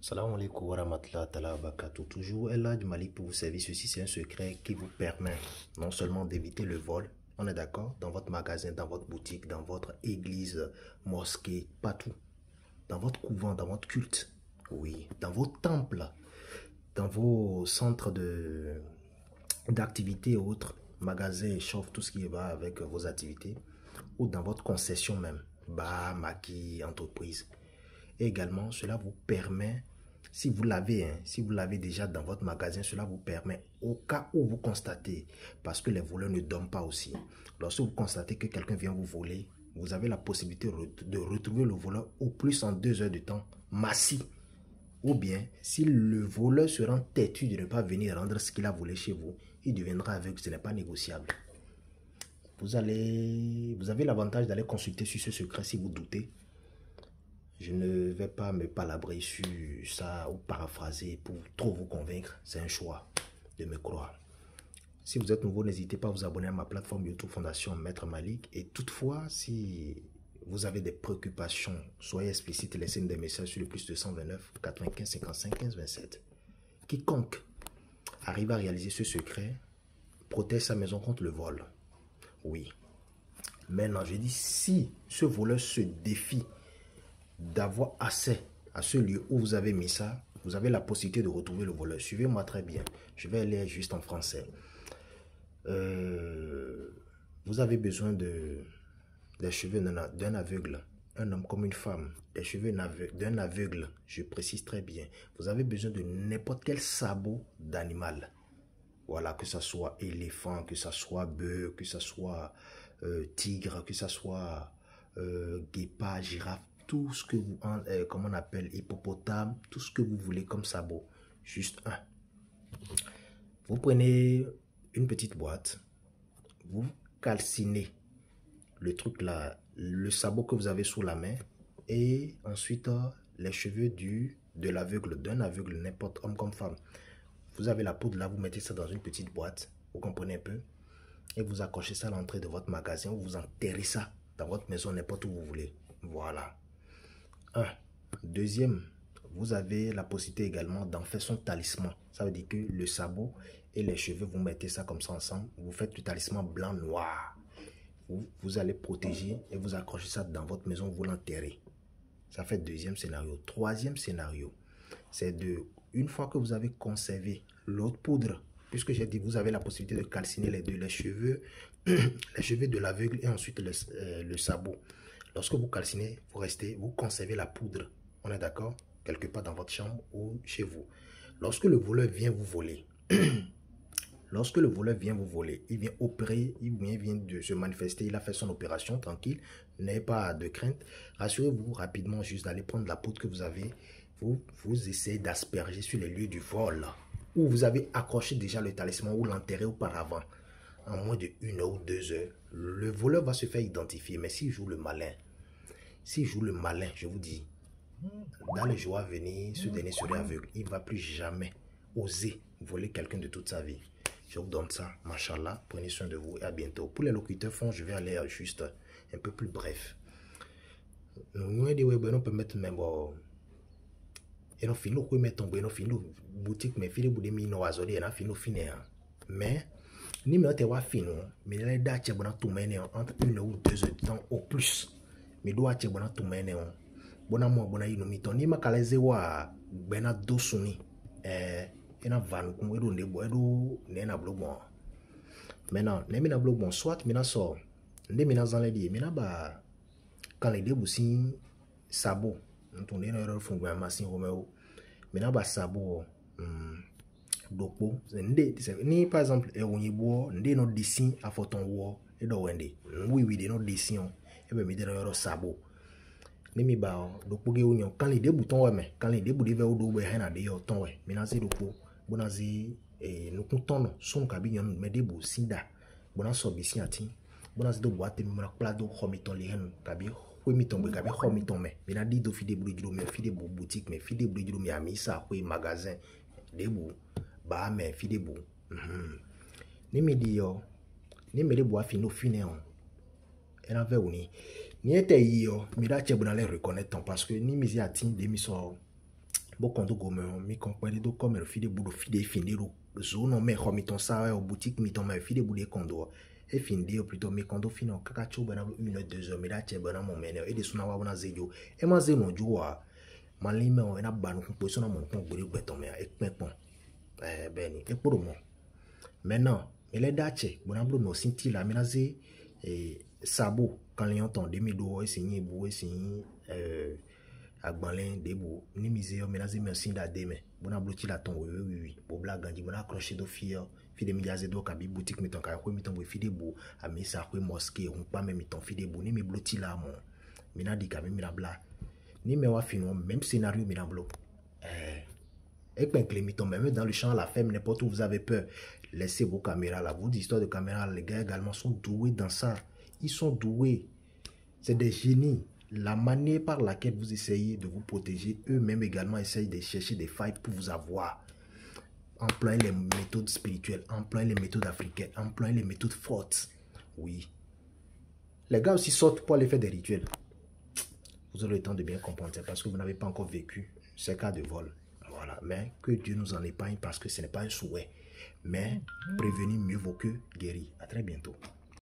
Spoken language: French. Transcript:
Salam alaikum wa rahmatullahi wa barakatuh. Toujours Eladj Malik pour vous servir. Ceci, c'est un secret qui vous permet non seulement d'éviter le vol, on est d'accord, dans votre magasin, dans votre boutique, dans votre église, mosquée, partout. Dans votre couvent, dans votre culte, oui, dans vos temples, dans vos centres d'activités et autres, magasins, chauffe, tout ce qui va avec vos activités, ou dans votre concession même, bar, maquis, entreprise. Et également, cela vous permet, si vous l'avez déjà dans votre magasin, cela vous permet, au cas où vous constatez, parce que les voleurs ne dorment pas aussi, lorsque vous constatez que quelqu'un vient vous voler, vous avez la possibilité de retrouver le voleur au plus en 2 heures de temps, massif. Ou bien, si le voleur se rend têtu de ne pas venir rendre ce qu'il a volé chez vous, il deviendra aveugle, ce n'est pas négociable. Vous avez l'avantage d'aller consulter sur ce secret si vous doutez. Je ne vais pas me palabrer sur ça ou paraphraser pour trop vous convaincre. C'est un choix de me croire. Si vous êtes nouveau, n'hésitez pas à vous abonner à ma plateforme YouTube Fondation Maître Malik. Et toutefois, si vous avez des préoccupations, soyez explicite et laissez-nous des messages sur le plus de 129 95 55 15 27. Quiconque arrive à réaliser ce secret protège sa maison contre le vol. Oui. Maintenant, je dis, si ce voleur se défie d'avoir accès à ce lieu où vous avez mis ça, vous avez la possibilité de retrouver le voleur. Suivez-moi très bien. Je vais aller juste en français. Vous avez besoin des cheveux d'un aveugle, un homme comme une femme, des cheveux d'un aveugle, je précise très bien. Vous avez besoin de n'importe quel sabot d'animal. Voilà, que ce soit éléphant, que ce soit bœuf, que ce soit tigre, que ce soit guépard, girafe, tout ce que vous, comment on appelle, hippopotame, tout ce que vous voulez comme sabot. Juste un. Vous prenez une petite boîte, vous calcinez le truc là, le sabot que vous avez sous la main, et ensuite les cheveux de l'aveugle, d'un aveugle, n'importe homme comme femme. Vous avez la poudre là, vous mettez ça dans une petite boîte, vous comprenez un peu, et vous accrochez ça à l'entrée de votre magasin, ou vous enterrez ça dans votre maison, n'importe où vous voulez. Voilà. Un. Deuxième, vous avez la possibilité également d'en faire son talisman. Ça veut dire que le sabot et les cheveux, vous mettez ça comme ça ensemble, vous faites le talisman blanc-noir. Vous allez protéger et vous accrochez ça dans votre maison, vous l'enterrez. Ça fait deuxième scénario. Troisième scénario, c'est une fois que vous avez conservé l'autre poudre, puisque j'ai dit vous avez la possibilité de calciner les deux, les cheveux de l'aveugle et ensuite le sabot. Lorsque vous calcinez, vous conservez la poudre. On est d'accord? Quelque part dans votre chambre ou chez vous. Lorsque le voleur vient vous voler, il vient opérer, il vient de se manifester, il a fait son opération tranquille, n'ayez pas de crainte. Rassurez-vous rapidement juste d'aller prendre la poudre que vous avez. Vous essayez d'asperger sur les lieux du vol où vous avez accroché déjà le talisman ou l'enterré auparavant. En moins de 1 heure ou 2 heures, le voleur va se faire identifier. Mais s'il joue le malin, je vous dis, dans les jours à venir, ce dernier serait aveugle. Il ne va plus jamais oser voler quelqu'un de toute sa vie. Je vous donne ça, machallah. Prenez soin de vous et à bientôt. Pour les locuteurs fonds, je vais aller juste un peu plus bref. Nous, on peut mettre même... Et non, fino, quoi mettre tomber, non, fino, boutique, mais fino, boudé, mi, no, azoli, et non, fino, finé. Mais, ni me te wa fino, mais les dates, bon, tout mener entre 1 ou 2 heures de temps au plus. Mais doit te bon, tout mener. Bon, moi, bon, il nous mit on, ni ma caleze wa, bena dosuni, et na van, comme edo ne boedo, ne na blog bon. Maintenant, ne mina blog bon, soit mina so, ne mina zan les di, mina ba, quand les deux boussin, sabot. On est dans le fond de machine Romeo. Maintenant, bah sabot, dopo. Ni par exemple, on y boit, on nos dessin à photon war et dans wende. Oui, des nos dessins. Et ben, mais dans le sabot. Ni mi ba dopo ge union. Quand les deux boutons ouais, mais quand les deux boutons vers au dos, ben, na de yo ton ouais. Maintenant, c'est dopo. Bonazi, nous comptons son cabine, mais des bouts sinda. Bonazo bissi atin. Bonazi do boite, mais la plado, homiton les hen, cabine. Oui, mi tombe, kabe ho mi tombe. Mais na dit do fide boulot, mais fide bou boutique, mais fide boulot, mais ami ça, oui magasin, des bou, bah mais fide bou. Ni me dit yo, ni me de bois fino fine on. Et en fait ni, ni était yo, mi da che bonale reconnaître parce que ni misi atin de mi so, Beaucoup de gommes, mi comprendre do comme le fide boulot fide fini le zone mais comme ton ça au boutique mi ton mais fide boulot condo et fini ou plutôt mi condo fini kaka cho bana 1 2 heures mais là tu bana mon mena et de suna wa bana zejo e ma ze no joa malime o na banu ko position mon ko gbere gbeton me e pepon beni e poro mo maintenant il est dache bona blo no sinti la menaze sabo quand les entend 2002 et signé bou et signé agbanlen debo ni miseo menaze merci da deme bona bloti la ton oui bo bla ganji bona accrocher do fio fi de miliaze do kabi boutique mi ton ka ko mi ton bo fi de bo a mi sa ko mosquée on pas même mi ton fi de bo ni mi bloti la mon mina di kabi mi la bla ni me wa fino même scénario mi la blo et ben mi ton même dans le champ la femme n'importe où vous avez peur laissez vos caméras là vos histoires de caméras les gars également sont doués dans ça ils sont doués c'est des génies. La manière par laquelle vous essayez de vous protéger, eux-mêmes également essayent de chercher des failles pour vous avoir. Employez les méthodes spirituelles, employez les méthodes africaines, employez les méthodes fortes. Oui. Les gars aussi sortent pour aller faire des rituels. Vous aurez le temps de bien comprendre, c'est parce que vous n'avez pas encore vécu ces cas de vol. Voilà. Mais que Dieu nous en épargne parce que ce n'est pas un souhait. Mais prévenir mieux vaut que guérir. À très bientôt.